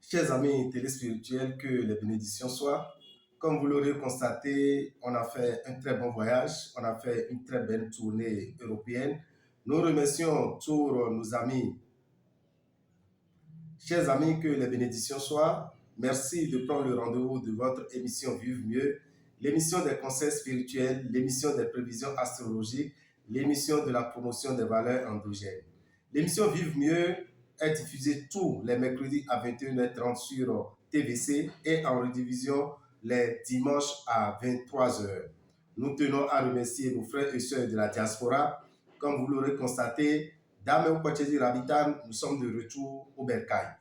Chers amis téléspirituels, que les bénédictions soient. Comme vous l'aurez constaté, on a fait un très bon voyage, on a fait une très belle tournée européenne. Nous remercions tous nos amis. Chers amis, que les bénédictions soient. Merci de prendre le rendez-vous de votre émission Vive Mieux, l'émission des conseils spirituels, l'émission des prévisions astrologiques, l'émission de la promotion des valeurs endogènes. L'émission Vive Mieux est diffusée tous les mercredis à 21h30 sur TVC et en rediffusion les dimanches à 23h. Nous tenons à remercier nos frères et sœurs de la diaspora. Comme vous l'aurez constaté, Dame Kwachedi Rabitan, nous sommes de retour au Bercail.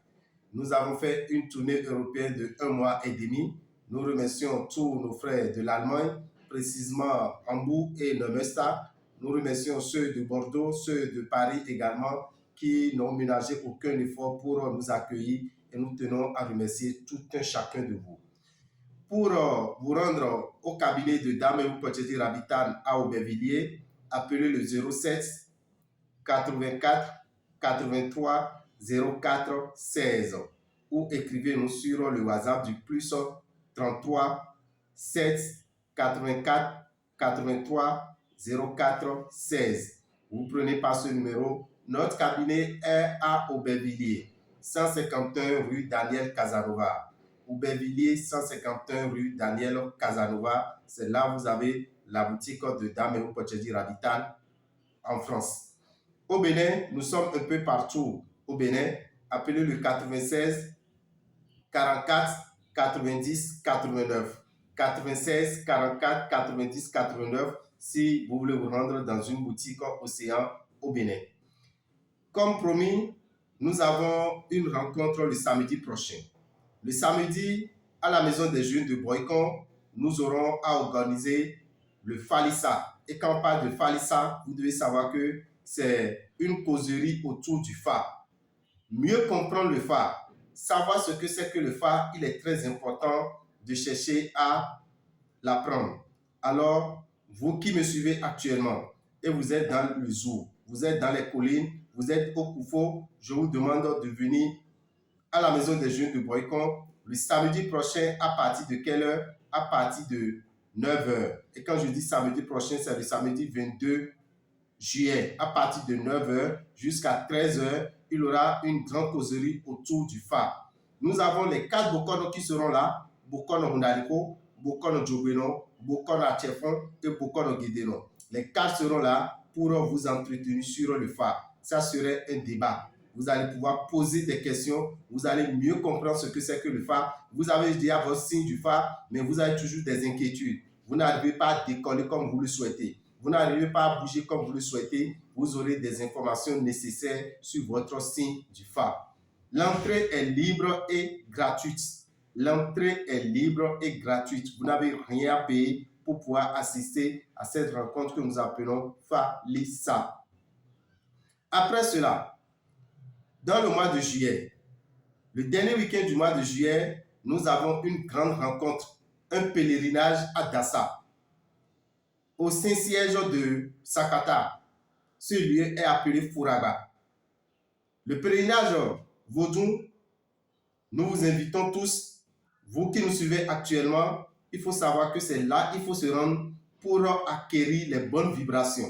Nous avons fait une tournée européenne de 1 mois et demi. Nous remercions tous nos frères de l'Allemagne, précisément Hambourg et Neumünster. Nous remercions ceux de Bordeaux, ceux de Paris également, qui n'ont ménagé aucun effort pour nous accueillir et nous tenons à remercier tout un chacun de vous. Pour vous rendre au cabinet de Dame Pocheti Rabitan à Aubervilliers, appelez le 07 84 83 04 16 ou écrivez-nous sur le WhatsApp du plus 33 7 84 83 04 16. Vous prenez par ce numéro. Notre cabinet est à Aubervilliers, 151 rue Daniel Casanova. Aubervilliers, 151 rue Daniel Casanova. C'est là où vous avez la boutique de Dame Pochedi Rabitan en France. Au Bénin, nous sommes un peu partout. Au Bénin, appelez le 96 44 90 89. 96 44 90 89 si vous voulez vous rendre dans une boutique Océan au Bénin. Comme promis, nous avons une rencontre le samedi prochain. Le samedi, à la maison des jeunes de Boycon, nous aurons à organiser le Falissa. Et quand on parle de Falissa, vous devez savoir que c'est une causerie autour du phare. Mieux comprendre le phare, savoir ce que c'est que le phare, il est très important de chercher à l'apprendre. Alors, vous qui me suivez actuellement et vous êtes dans le zoo, vous êtes dans les collines, vous êtes au Koufo, je vous demande de venir à la maison des jeunes de Boycon le samedi prochain à partir de quelle heure? À partir de 9h. Et quand je dis samedi prochain, c'est le samedi 22 juillet. À partir de 9h jusqu'à 13h, il y aura une grande causerie autour du phare. Nous avons les 4 Bokono qui seront là. Bokono Hundaliko, Bokono Djobeno, Bokono Atchefon et Bokono Guédéno. Les 4 seront là pour vous entretenir sur le phare. Ça serait un débat. Vous allez pouvoir poser des questions, vous allez mieux comprendre ce que c'est que le phare. Vous avez déjà votre signe du phare, mais vous avez toujours des inquiétudes. Vous n'arrivez pas à décoller comme vous le souhaitez. Vous n'arrivez pas à bouger comme vous le souhaitez. Vous aurez des informations nécessaires sur votre signe du phare. L'entrée est libre et gratuite. L'entrée est libre et gratuite. Vous n'avez rien à payer pour pouvoir assister à cette rencontre que nous appelons Falissa. Après cela, dans le mois de juillet, le dernier week-end du mois de juillet, nous avons une grande rencontre, un pèlerinage à Dassa, au Saint-Siège de Sakata. Ce lieu est appelé Fouraga. Le pèlerinage vaudou, nous vous invitons tous, vous qui nous suivez actuellement, il faut savoir que c'est là qu'il faut se rendre pour acquérir les bonnes vibrations.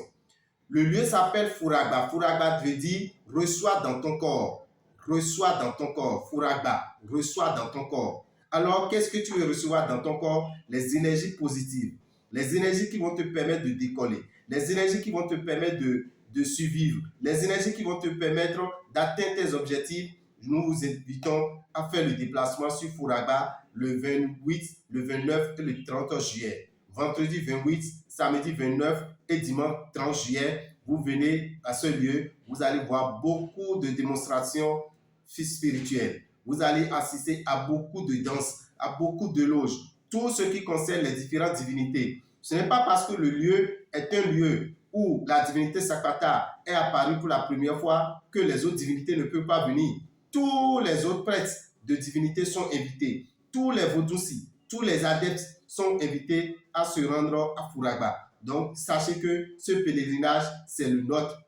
Le lieu s'appelle Fouraga. Fouraga veut dire reçois dans ton corps. Reçois dans ton corps. Fouraga, reçois dans ton corps. Alors, qu'est-ce que tu veux recevoir dans ton corps? Les énergies positives. Les énergies qui vont te permettre de décoller. Les énergies qui vont te permettre de survivre. Les énergies qui vont te permettre d'atteindre tes objectifs. Nous vous invitons à faire le déplacement sur Fouraga le 28, le 29 et le 30 juillet. Vendredi 28, samedi 29 et dimanche 30 juillet, vous venez à ce lieu, vous allez voir beaucoup de démonstrations spirituelles. Vous allez assister à beaucoup de danses, à beaucoup de loges, tout ce qui concerne les différentes divinités. Ce n'est pas parce que le lieu est un lieu où la divinité Sakata est apparue pour la première fois que les autres divinités ne peuvent pas venir. Tous les autres prêtres de divinités sont invités. Tous les vaudoucis, tous les adeptes sont invités à se rendre à Fouraga. Donc, sachez que ce pèlerinage, c'est le nôtre.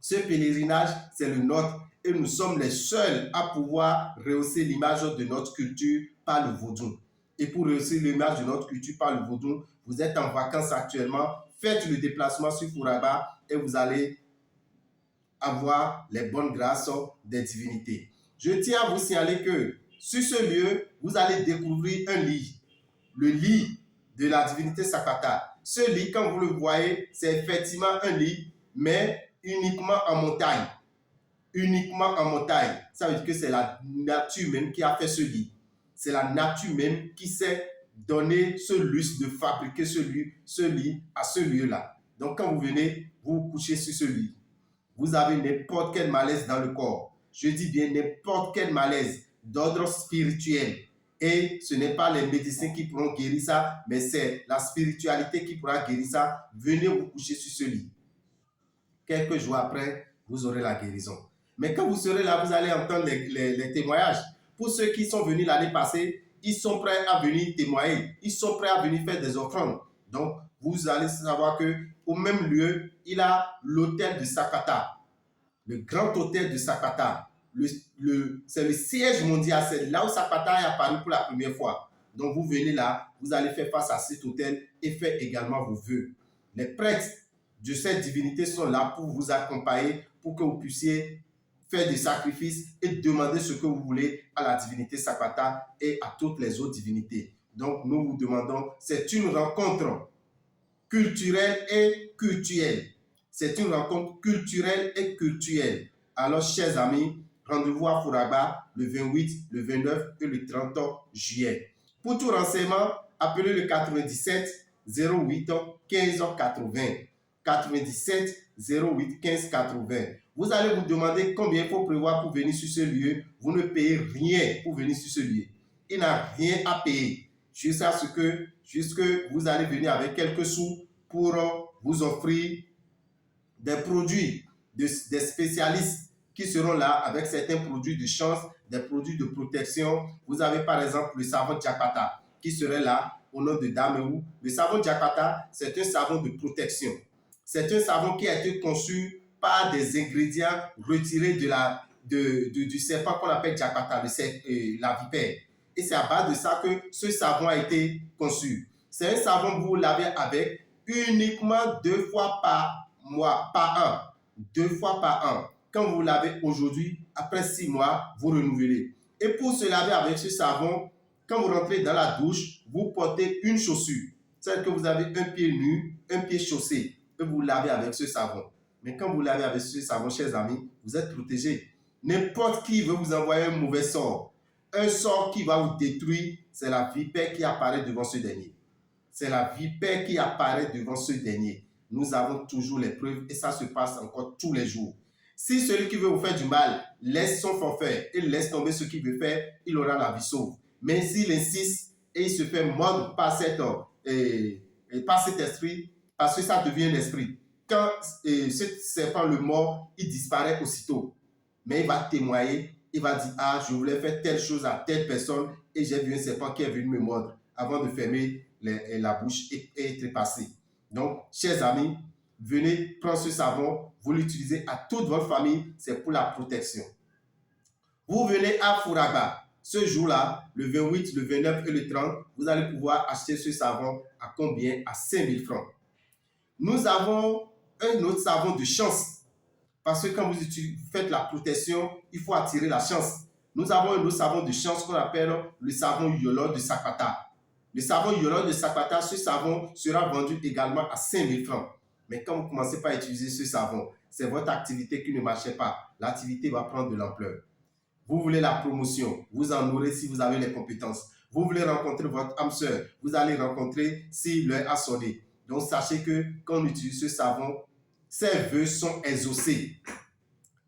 Ce pèlerinage, c'est le nôtre. et nous sommes les seuls à pouvoir rehausser l'image de notre culture par le vaudou. Et pour rehausser l'image de notre culture par le vaudou, vous êtes en vacances actuellement, faites le déplacement sur Fouraba et vous allez avoir les bonnes grâces des divinités. Je tiens à vous signaler que sur ce lieu, vous allez découvrir un lit, le lit de la divinité Sakata. Ce lit, quand vous le voyez, c'est effectivement un lit, mais uniquement en montagne. Uniquement en montagne. Ça veut dire que c'est la nature même qui a fait ce lit. C'est la nature même qui s'est donné ce luxe de fabriquer ce lit à ce lieu-là. Donc, quand vous venez, vous couchez sur ce lit. Vous avez n'importe quel malaise dans le corps. Je dis bien n'importe quel malaise d'ordre spirituel. Et ce n'est pas les médecins qui pourront guérir ça, mais c'est la spiritualité qui pourra guérir ça. Venez vous coucher sur ce lit. Quelques jours après, vous aurez la guérison. Mais quand vous serez là, vous allez entendre les témoignages. Pour ceux qui sont venus l'année passée, ils sont prêts à venir témoigner. Ils sont prêts à venir faire des offrandes. Donc, vous allez savoir qu'au même lieu, il a l'hôtel de Sakata, le grand hôtel de Sakata. C'est le siège mondial, c'est là où Sakata est apparu pour la première fois. Donc, vous venez là, vous allez faire face à cet hôtel et faire également vos vœux. Les prêtres de cette divinité sont là pour vous accompagner, pour que vous puissiez faire des sacrifices et demander ce que vous voulez à la divinité Sakata et à toutes les autres divinités. Donc, nous vous demandons, c'est une rencontre culturelle et cultuelle. C'est une rencontre culturelle et culturelle. Alors, chers amis, rendez-vous à Fouraba le 28, le 29 et le 30 juillet. Pour tout renseignement, appelez le 97 08 15 80. 97 08 15 80. Vous allez vous demander combien il faut prévoir pour venir sur ce lieu. Vous ne payez rien pour venir sur ce lieu. Il n'a rien à payer. Jusqu'à ce que vous allez venir avec quelques sous pour vous offrir des produits, des spécialistes qui seront là avec certains produits de chance, des produits de protection. Vous avez par exemple le savon Jakpata qui serait là au nom de Dameou. Le savon Jakpata, c'est un savon de protection. C'est un savon qui a été conçu par des ingrédients retirés du serpent qu'on appelle Jakpata, la vipère. Et c'est à base de ça que ce savon a été conçu. C'est un savon que vous lavez avec uniquement 2 fois par mois, par an. 2 fois par an. Quand vous lavez aujourd'hui, après 6 mois, vous renouvelez. Et pour se laver avec ce savon, quand vous rentrez dans la douche, vous portez une chaussure. C'est-à-dire que vous avez un pied nu, un pied chaussé. Et vous lavez avec ce savon. Mais quand vous lavez avec ce savon, chers amis, vous êtes protégés. N'importe qui veut vous envoyer un mauvais sort. Un sort qui va vous détruire, c'est la vipère qui apparaît devant ce dernier. C'est la vipère qui apparaît devant ce dernier. Nous avons toujours les preuves et ça se passe encore tous les jours. Si celui qui veut vous faire du mal laisse son forfait et laisse tomber ce qu'il veut faire, il aura la vie sauve. Mais s'il insiste et il se fait mordre par cet esprit, parce que ça devient un esprit. Quand ce serpent le mord, il disparaît aussitôt. Mais il va témoigner, il va dire, ah, je voulais faire telle chose à telle personne et j'ai vu un serpent qui est venu me mordre avant de fermer la bouche et être passé. Donc, chers amis, venez prendre ce savon, vous l'utilisez à toute votre famille, c'est pour la protection. Vous venez à Fouraba, ce jour-là, le 28, le 29 et le 30, vous allez pouvoir acheter ce savon à combien? À 5 000 francs. Nous avons un autre savon de chance, parce que quand vous faites la protection, il faut attirer la chance. Nous avons un autre savon de chance qu'on appelle le savon Yolo de Sakata. Le savon Yolo de Sakata, ce savon sera vendu également à 5 000 francs. Mais quand vous commencez par utiliser ce savon, c'est votre activité qui ne marchait pas. L'activité va prendre de l'ampleur. Vous voulez la promotion, vous en aurez si vous avez les compétences. Vous voulez rencontrer votre âme sœur, vous allez rencontrer si l'heure a sonné. Donc sachez que quand on utilise ce savon, ces vœux sont exaucés.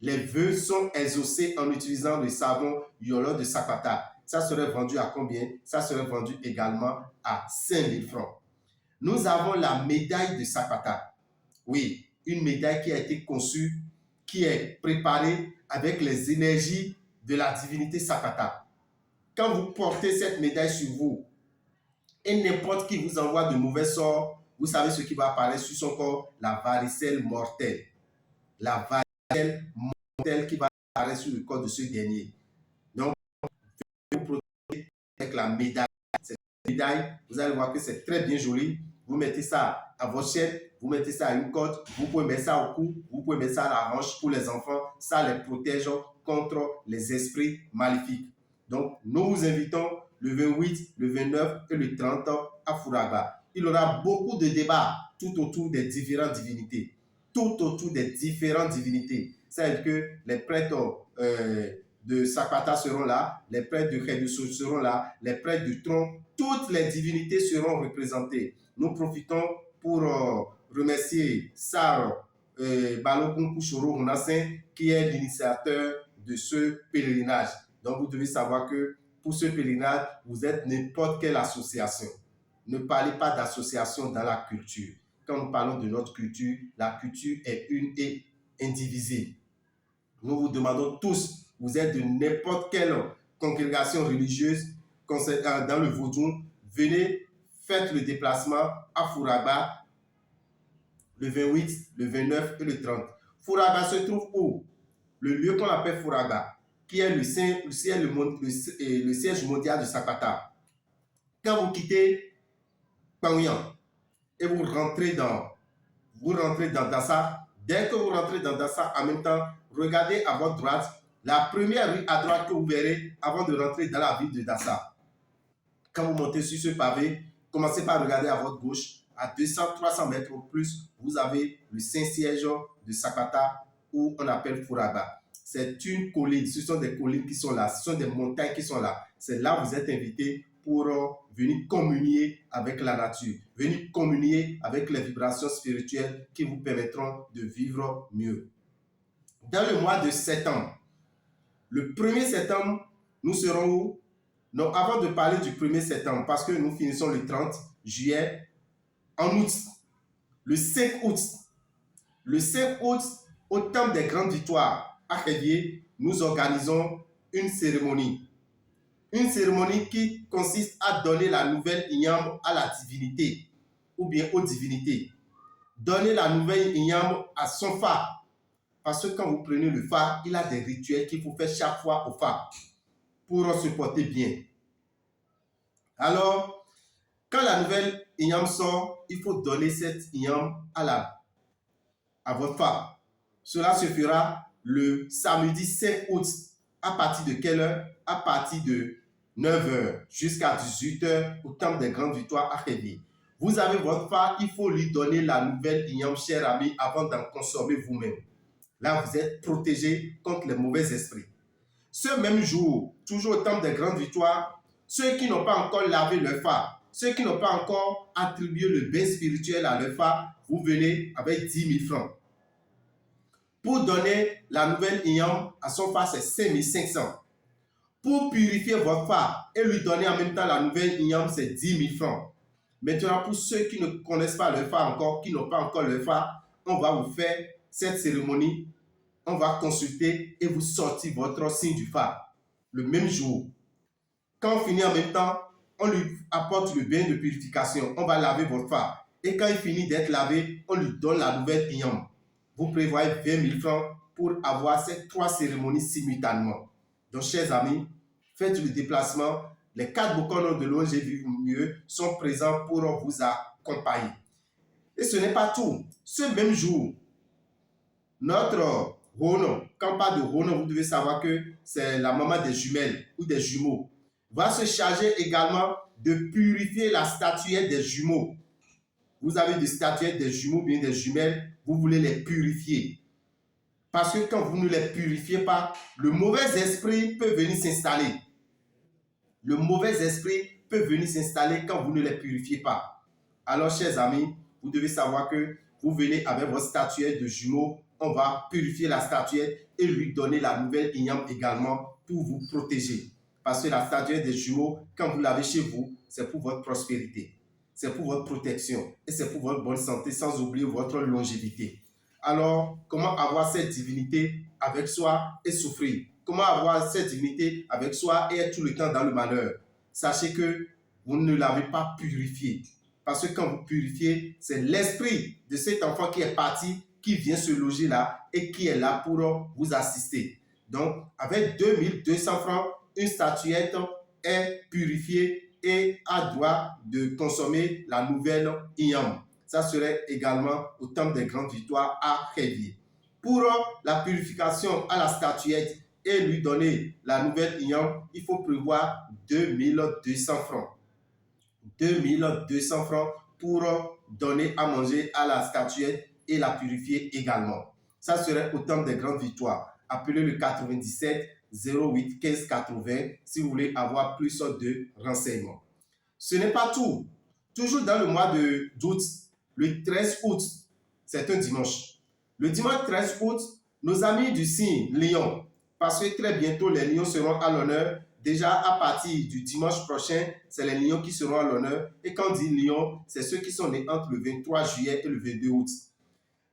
Les vœux sont exaucés en utilisant le savon Yolo de Sakata. Ça serait vendu à combien? Ça serait vendu également à 5 000 francs. Nous avons la médaille de Sakata. Oui, une médaille qui a été conçue, qui est préparée avec les énergies de la divinité Sakata. Quand vous portez cette médaille sur vous, et n'importe qui vous envoie de mauvais sorts, vous savez ce qui va apparaître sur son corps? La varicelle mortelle. La varicelle mortelle qui va apparaît sur le corps de ce dernier. Donc, vous protégez avec la médaille. Cette médaille, vous allez voir que c'est très bien joli. Vous mettez ça à votre chaîne, vous mettez ça à une corde, vous pouvez mettre ça au cou, vous pouvez mettre ça à la hanche pour les enfants. Ça les protège contre les esprits maléfiques. Donc, nous vous invitons le 28, le 29 et le 30 à Fouragba. Il y aura beaucoup de débats tout autour des différentes divinités. Tout autour des différentes divinités. C'est-à-dire que les prêtres de Sakpata seront là, les prêtres de Kheduso seront là, les prêtres du tronc, toutes les divinités seront représentées. Nous profitons pour remercier Sar Balogun Kushoro Hunasen, qui est l'initiateur de ce pèlerinage. Donc, vous devez savoir que pour ce pèlerinage, vous êtes n'importe quelle association. Ne parlez pas d'association dans la culture. Quand nous parlons de notre culture, la culture est une et indivisible. Nous vous demandons tous, vous êtes de n'importe quelle congrégation religieuse dans le Vaudou, venez, faites le déplacement à Fouragba le 28, le 29 et le 30. Fouragba se trouve où? Le lieu qu'on appelle Fouragba, qui est le siège mondial de Sakpata. Quand vous quittez Panguyan et vous rentrez dans Dassa, dès que vous rentrez dans Dassa, en même temps, regardez à votre droite, la première rue à droite que vous verrez avant de rentrer dans la ville de Dassa. Quand vous montez sur ce pavé, commencez par regarder à votre gauche. À 200-300 mètres au plus, vous avez le Saint-Siège de Sakpata, où on appelle Fouragba. C'est une colline, ce sont des collines qui sont là, ce sont des montagnes qui sont là. C'est là où vous êtes invités pour venir communier avec la nature, venir communier avec les vibrations spirituelles qui vous permettront de vivre mieux. Dans le mois de septembre, le 1er septembre, nous serons où? Non, avant de parler du 1er septembre, parce que nous finissons le 30 juillet, en août, le 5 août, au temple des Grandes Victoires à Kédié, nous organisons une cérémonie. Une cérémonie qui consiste à donner la nouvelle Inyam à la divinité, ou bien aux divinités. Donner la nouvelle Inyam à son phare. Parce que quand vous prenez le phare, il a des rituels qu'il faut faire chaque fois au phare pour se porter bien. Alors, quand la nouvelle Inyam sort, il faut donner cette Inyam à votre phare. Cela se fera le samedi 5 août. À partir de quelle heure? À partir de 9h jusqu'à 18h au temple des Grandes Victoires à Kédié. Vous avez votre phare, il faut lui donner la nouvelle Inyam, cher ami, avant d'en consommer vous-même. Là, vous êtes protégé contre les mauvais esprits. Ce même jour, toujours au temple des Grandes Victoires, ceux qui n'ont pas encore lavé leur phare, ceux qui n'ont pas encore attribué le bain spirituel à leur phare, vous venez avec 10 000 francs. Pour donner la nouvelle Inyam à son phare, c'est 5 500. Pour purifier votre phare et lui donner en même temps la nouvelle Inyam, c'est 10 000 francs. Maintenant, pour ceux qui ne connaissent pas leur phare encore, qui n'ont pas encore leur phare, on va vous faire cette cérémonie. On va consulter et vous sortir votre signe du phare le même jour. Quand on finit en même temps, on lui apporte le bain de purification. On va laver votre phare. Et quand il finit d'être lavé, on lui donne la nouvelle Inyam. Vous prévoyez 20 000 francs pour avoir ces 3 cérémonies simultanément. Donc, chers amis, faites le déplacement. Les 4 Bokono de l'ONG Vivre Mieux sont présents pour vous accompagner. Et ce n'est pas tout. Ce même jour, notre Rono, quand on parle de Rono, vous devez savoir que c'est la maman des jumelles ou des jumeaux, va se charger également de purifier la statuette des jumeaux. Vous avez des statuettes des jumeaux, bien des jumelles, vous voulez les purifier. Parce que quand vous ne les purifiez pas, le mauvais esprit peut venir s'installer. Le mauvais esprit peut venir s'installer quand vous ne les purifiez pas. Alors, chers amis, vous devez savoir que vous venez avec votre statuette de jumeaux, on va purifier la statuette et lui donner la nouvelle Inyam également pour vous protéger. Parce que la statuette des jumeaux, quand vous l'avez chez vous, c'est pour votre prospérité, c'est pour votre protection et c'est pour votre bonne santé, sans oublier votre longévité. Alors, comment avoir cette divinité avec soi et souffrir? Comment avoir cette divinité avec soi et être tout le temps dans le malheur? Sachez que vous ne l'avez pas purifié. Parce que quand vous purifiez, c'est l'esprit de cet enfant qui est parti, qui vient se loger là et qui est là pour vous assister. Donc, avec 2200 francs, une statuette est purifiée et a droit de consommer la nouvelle Iam. Ça serait également au temple des grandes victoires à Révier. Pour la purification à la statuette et lui donner la nouvelle Iam, il faut prévoir 2200 francs. 2200 francs pour donner à manger à la statuette et la purifier également. Ça serait au temple des grandes victoires. Appelez le 97 08 15 80 si vous voulez avoir plus de renseignements. Ce n'est pas tout. Toujours dans le mois d'août, le 13 août, c'est un dimanche. Le dimanche 13 août, nos amis du signe Lion, parce que très bientôt les lions seront à l'honneur. Déjà à partir du dimanche prochain, c'est les lions qui seront à l'honneur. Et quand on dit lion, c'est ceux qui sont nés entre le 23 juillet et le 22 août.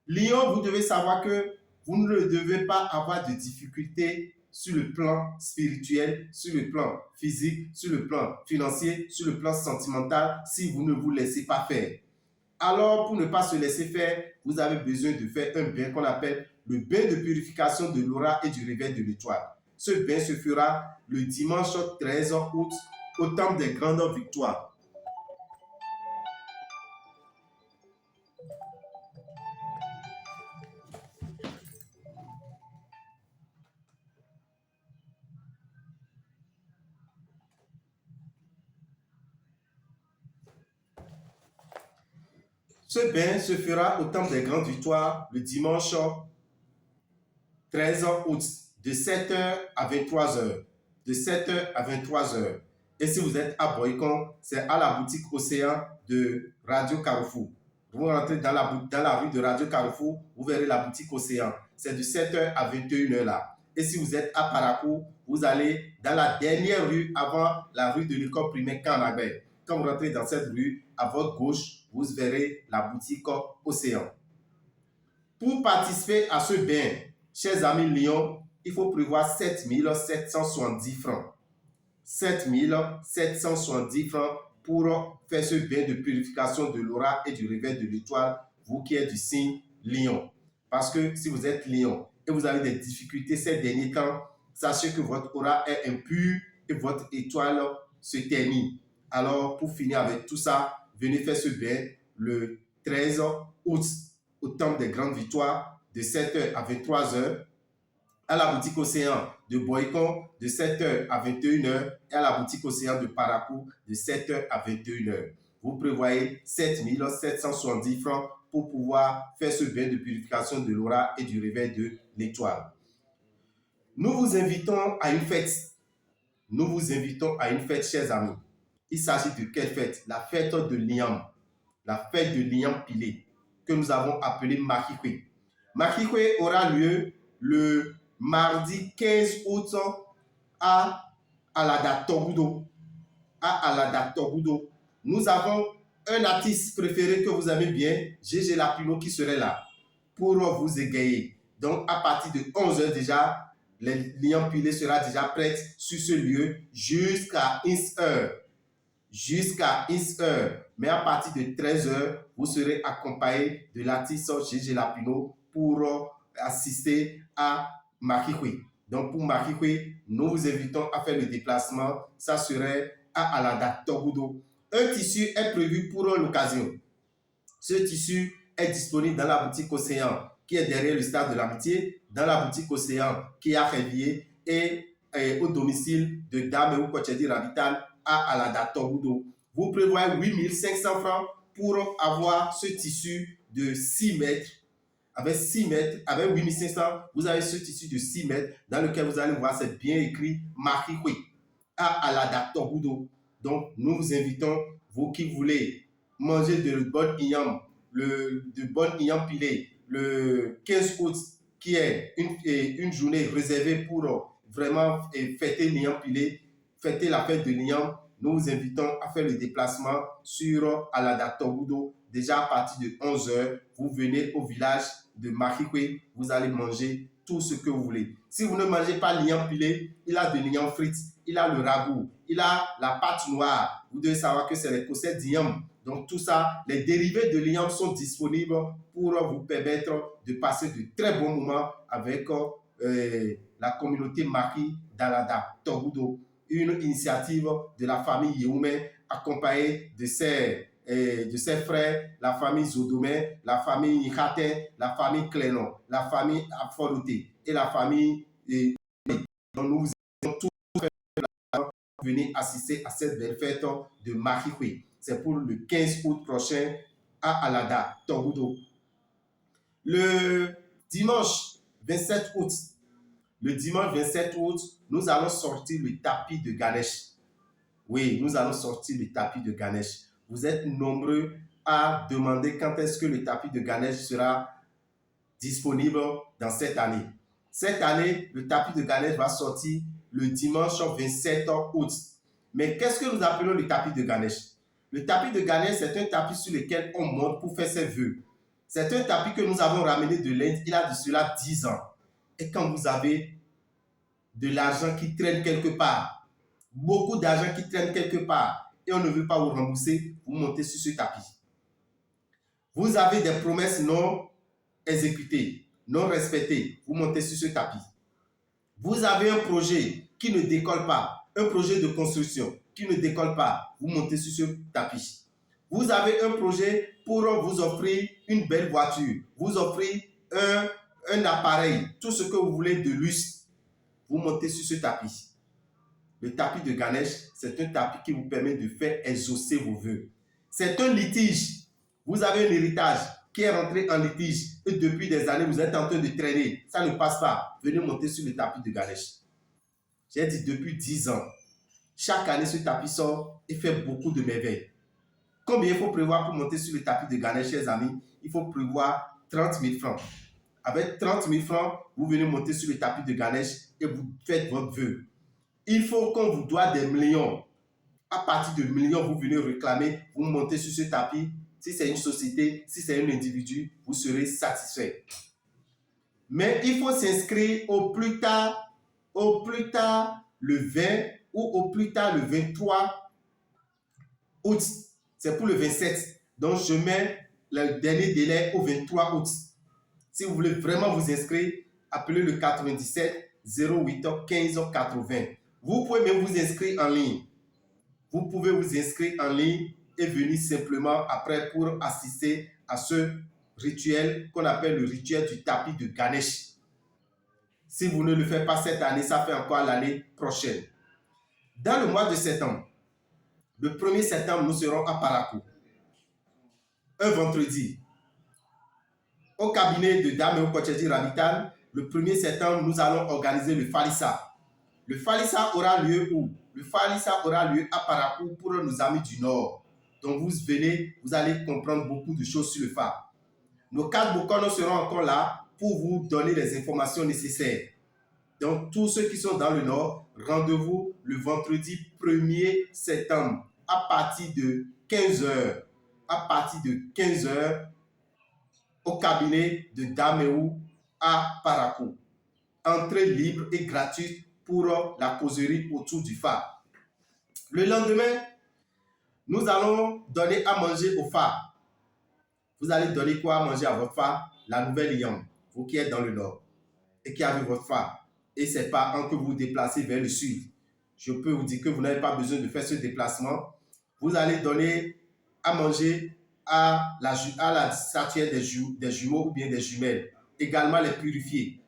Lion, vous devez savoir que vous ne devez pas avoir de difficultés sur le plan spirituel, sur le plan physique, sur le plan financier, sur le plan sentimental, si vous ne vous laissez pas faire. Alors, pour ne pas se laisser faire, vous avez besoin de faire un bain qu'on appelle le bain de purification de l'aura et du réveil de l'étoile. Ce bain se fera le dimanche 13 août au temple des grandes victoires. Ce bain se fera au temple des grandes victoires le dimanche 13 août de 7h à 23h. De 7h à 23h. Et si vous êtes à Boycon, c'est à la boutique Océan de Radio Carrefour. Vous rentrez dans la rue de Radio Carrefour, vous verrez la boutique Océan. C'est de 7h à 21h là. Et si vous êtes à Parakou, vous allez dans la dernière rue avant la rue de l'école primaire Canabé. Quand vous rentrez dans cette rue, à votre gauche, vous verrez la boutique Océan. Pour participer à ce bain, chers amis Lyon, il faut prévoir 7 770 francs. 7 770 francs pour faire ce bain de purification de l'aura et du réveil de l'étoile, vous qui êtes du signe Lion. Parce que si vous êtes Lion et vous avez des difficultés ces derniers temps, sachez que votre aura est impure et votre étoile se ternit. Alors, pour finir avec tout ça, venez faire ce bain le 13 août au temple des grandes victoires de 7h à 23h, à la boutique Océan de Boycon de 7h à 21h et à la boutique Océan de Parakou de 7h à 21h. Vous prévoyez 7 770 francs pour pouvoir faire ce bain de purification de l'aura et du réveil de l'étoile. Nous vous invitons à une fête. Nous vous invitons à une fête, chers amis. Il s'agit de quelle fête? La fête de Liam. La fête de Liam Pilé, que nous avons appelée Makikwe. Makikwe aura lieu le mardi 15 août à Alada Togudo. À Alada Togudo. Nous avons un artiste préféré que vous aimez bien, Gégé Lapino, qui serait là pour vous égayer. Donc, à partir de 11h déjà, Liam Pilé sera déjà prête sur ce lieu jusqu'à 1h. Jusqu'à 1h. Mais à partir de 13h, vous serez accompagné de l'artiste Gégé Lapino pour assister à Makikwe. Donc pour Makikwe, nous vous invitons à faire le déplacement. Ça serait à Alada Togudo. Un tissu est prévu pour l'occasion. Ce tissu est disponible dans la boutique Océan qui est derrière le stade de l'Amitié, dans la boutique Océan qui est à Révier et au domicile de Dame ou Kochedi Ravital à Alada Togudo. Vous prévoyez 8500 francs pour avoir ce tissu de 6 mètres. Avec 6 mètres, avec 8500, vous avez ce tissu de 6 mètres dans lequel vous allez voir, c'est bien écrit Makikwe à Alada Togudo. Donc, nous vous invitons, vous qui voulez manger de bonne Iam, de bonne Iam Pilé, le 15 août, qui est une journée réservée pour vraiment fêter l'Iam Pilé, fêter la fête de l'Iam. Nous vous invitons à faire le déplacement sur Alada Togudo. Déjà à partir de 11h, vous venez au village de Makikwe, vous allez manger tout ce que vous voulez. Si vous ne mangez pas l'Iam Pilé, il a de l'Iam frites, il a le ragoût, il a la pâte noire. Vous devez savoir que c'est les possèdes d'Iam. Donc tout ça, les dérivés de l'Iam sont disponibles pour vous permettre de passer de très bons moments avec la communauté Marie d'Alada, Togudo, une initiative de la famille Yéoumé accompagnée de ses frères, la famille Zodomé, la famille Ikate, la famille Clénon, la famille Aforoté et la famille dont nous sommes tous venir assister à cette belle fête de Marihui. C'est pour le 15 août prochain à Alada, Togudo. Le dimanche 27 août, nous allons sortir le tapis de Ganesh. Oui, nous allons sortir le tapis de Ganesh. Vous êtes nombreux à demander quand est-ce que le tapis de Ganesh sera disponible dans cette année. Cette année, le tapis de Ganesh va sortir le dimanche 27 août. Mais qu'est-ce que nous appelons le tapis de Ganesh? Le tapis de Ganesh, c'est un tapis sur lequel on monte pour faire ses vœux. C'est un tapis que nous avons ramené de l'Inde il y a de cela 10 ans. Et quand vous avez de l'argent qui traîne quelque part, beaucoup d'argent qui traîne quelque part, et on ne veut pas vous rembourser, vous montez sur ce tapis. Vous avez des promesses non exécutées, non respectées, vous montez sur ce tapis. Vous avez un projet qui ne décolle pas, un projet de construction qui ne décolle pas, vous montez sur ce tapis. Vous avez un projet pour vous offrir une belle voiture, vous offrir un appareil, tout ce que vous voulez de luxe, vous montez sur ce tapis. Le tapis de Ganesh, c'est un tapis qui vous permet de faire exaucer vos vœux. C'est un litige. Vous avez un héritage qui est rentré en litige et depuis des années, vous êtes en train de traîner. Ça ne passe pas. Venez monter sur le tapis de Ganesh. J'ai dit depuis 10 ans. Chaque année, ce tapis sort et fait beaucoup de merveilles. Combien il faut prévoir pour monter sur le tapis de Ganesh, chers amis? Il faut prévoir 30 000 francs. Avec 30 000 francs, vous venez monter sur le tapis de Ganesh et vous faites votre vœu. Il faut qu'on vous doit des millions. À partir de millions, vous venez réclamer, vous montez sur ce tapis. Si c'est une société, si c'est un individu, vous serez satisfait. Mais il faut s'inscrire au plus tard le 20 ou au plus tard le 23 août. C'est pour le 27. Donc, je mets le dernier délai au 23 août. Si vous voulez vraiment vous inscrire, appelez le 97 08 15 80. Vous pouvez même vous inscrire en ligne. Vous pouvez vous inscrire en ligne et venir simplement après pour assister à ce rituel qu'on appelle le rituel du tapis de Ganesh. Si vous ne le faites pas cette année, ça fait encore l'année prochaine. Dans le mois de septembre, le 1er septembre, nous serons à Parakou. Un vendredi. Au cabinet de Dame et Kochedi Rabitan, le 1er septembre, nous allons organiser le Falissa. Le Falissa aura lieu où? Le Falissa aura lieu à Parakou pour nos amis du Nord. Donc vous venez, vous allez comprendre beaucoup de choses sur le phare. Nos 4 Bokonos seront encore là pour vous donner les informations nécessaires. Donc tous ceux qui sont dans le Nord, rendez-vous le vendredi 1er septembre à partir de 15h. À partir de 15h au cabinet de Daméou à Parakou. Entrée libre et gratuite pour la causerie autour du phare. Le lendemain, nous allons donner à manger au phare. Vous allez donner quoi à manger à votre phare? La nouvelle Yam, vous qui êtes dans le nord et qui avez votre phare. Et ce n'est pas un que vous vous déplacez vers le sud. Je peux vous dire que vous n'avez pas besoin de faire ce déplacement. Vous allez donner à manger à la statuette des jumeaux ou bien des jumelles. Également les purifier.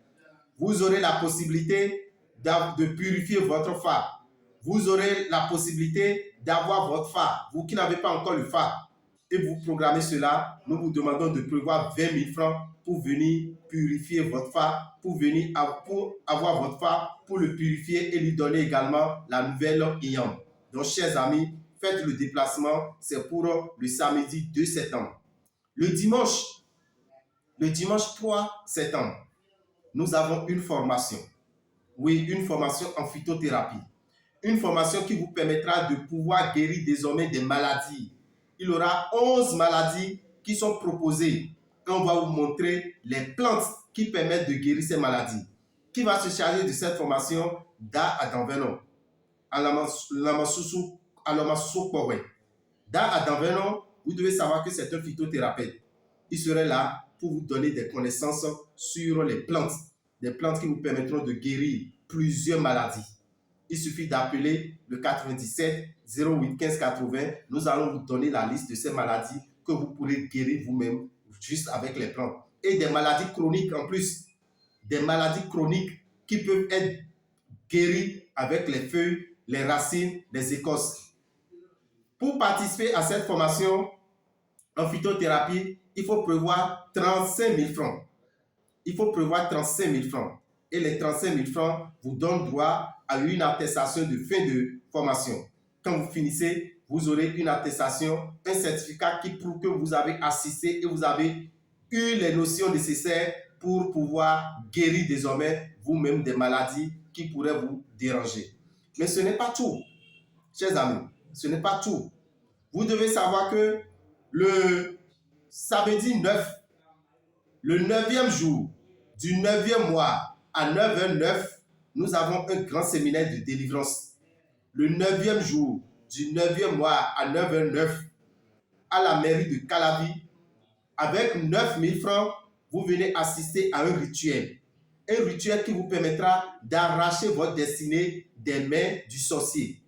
Vous aurez la possibilité de purifier votre phare. Vous aurez la possibilité d'avoir votre phare. Vous qui n'avez pas encore le phare et vous programmez cela, nous vous demandons de prévoir 20 000 francs pour venir purifier votre phare, pour avoir votre phare, pour le purifier et lui donner également la nouvelle IAM. Donc, chers amis, faites le déplacement. C'est pour le samedi 2 septembre. Le dimanche 3 septembre, nous avons une formation. Oui, une formation en phytothérapie. Une formation qui vous permettra de pouvoir guérir désormais des maladies. Il y aura 11 maladies qui sont proposées. Et on va vous montrer les plantes qui permettent de guérir ces maladies. Qui va se charger de cette formation? Da Adamveno. Alamasusu Kowe. Da Adamveno, vous devez savoir que c'est un phytothérapeute. Il serait là pour vous donner des connaissances sur les plantes. des plantes qui vous permettront de guérir plusieurs maladies. Il suffit d'appeler le 97 08 15 80. Nous allons vous donner la liste de ces maladies que vous pourrez guérir vous-même juste avec les plantes. Et des maladies chroniques en plus. Des maladies chroniques qui peuvent être guéries avec les feuilles, les racines, les écorces. Pour participer à cette formation en phytothérapie, il faut prévoir 35 000 francs. Il faut prévoir 35 000 francs. Et les 35 000 francs vous donnent droit à une attestation de fin de formation. Quand vous finissez, vous aurez une attestation, un certificat qui prouve que vous avez assisté et vous avez eu les notions nécessaires pour pouvoir guérir désormais vous-même des maladies qui pourraient vous déranger. Mais ce n'est pas tout, chers amis. Ce n'est pas tout. Vous devez savoir que le samedi 9, le 9e jour du 9e mois à 9h09, nous avons un grand séminaire de délivrance. Le 9e jour du 9e mois à 9h09, à la mairie de Calavi, avec 9 000 francs, vous venez assister à un rituel. Un rituel qui vous permettra d'arracher votre destinée des mains du sorcier.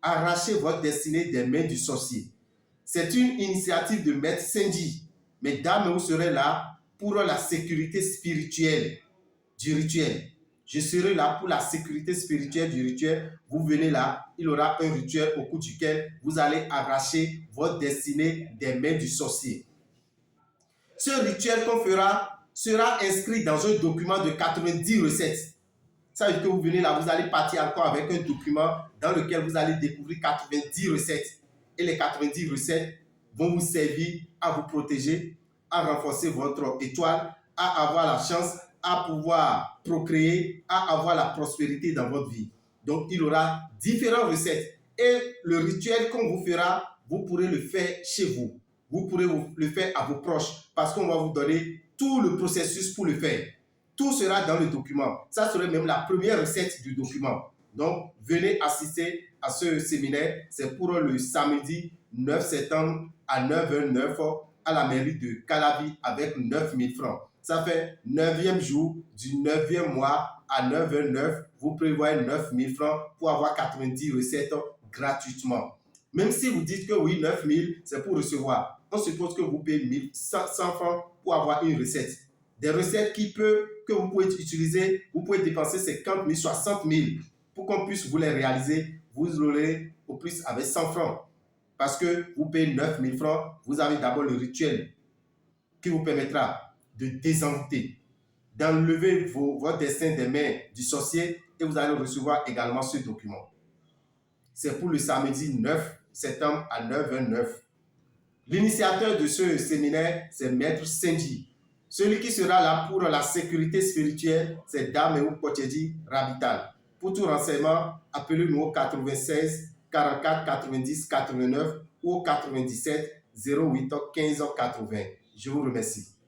Arracher votre destinée des mains du sorcier. C'est une initiative de Maître Senji. Mesdames, vous serez là pour la sécurité spirituelle du rituel. Je serai là pour la sécurité spirituelle du rituel. Vous venez là, il y aura un rituel au cours duquel vous allez arracher votre destinée des mains du sorcier. Ce rituel qu'on fera sera inscrit dans un document de 90 recettes. Ça veut dire que vous venez là, vous allez partir encore avec un document dans lequel vous allez découvrir 90 recettes. Et les 90 recettes vont vous servir à vous protéger, à renforcer votre étoile, à avoir la chance, à pouvoir procréer, à avoir la prospérité dans votre vie. Donc, il y aura différentes recettes. Et le rituel qu'on vous fera, vous pourrez le faire chez vous. Vous pourrez le faire à vos proches parce qu'on va vous donner tout le processus pour le faire. Tout sera dans le document. Ça serait même la première recette du document. Donc, venez assister à ce séminaire. C'est pour le samedi 9 septembre à 9h09 à la mairie de Calavi avec 9 000 francs. Ça fait 9e jour du 9e mois à 9h09. Vous prévoyez 9 000 francs pour avoir 90 recettes gratuitement. Même si vous dites que oui, 9 000, c'est pour recevoir. On suppose que vous payez 100 francs pour avoir une recette. Des recettes que vous pouvez utiliser, vous pouvez dépenser 50 000, 60 000 pour qu'on puisse vous les réaliser. Vous l'aurez au plus avec 100 francs. Parce que vous payez 9 000 francs, vous avez d'abord le rituel qui vous permettra de désenvoûter, d'enlever votre destin des mains du sorcier et vous allez recevoir également ce document. C'est pour le samedi 9 septembre à 9h09. L'initiateur de ce séminaire, c'est Maître Senji. Celui qui sera là pour la sécurité spirituelle, c'est Dame Pochedi Rabital. Pour tout renseignement, appelez-nous au 96 44 90 89 ou au 97 08 15 80. Je vous remercie.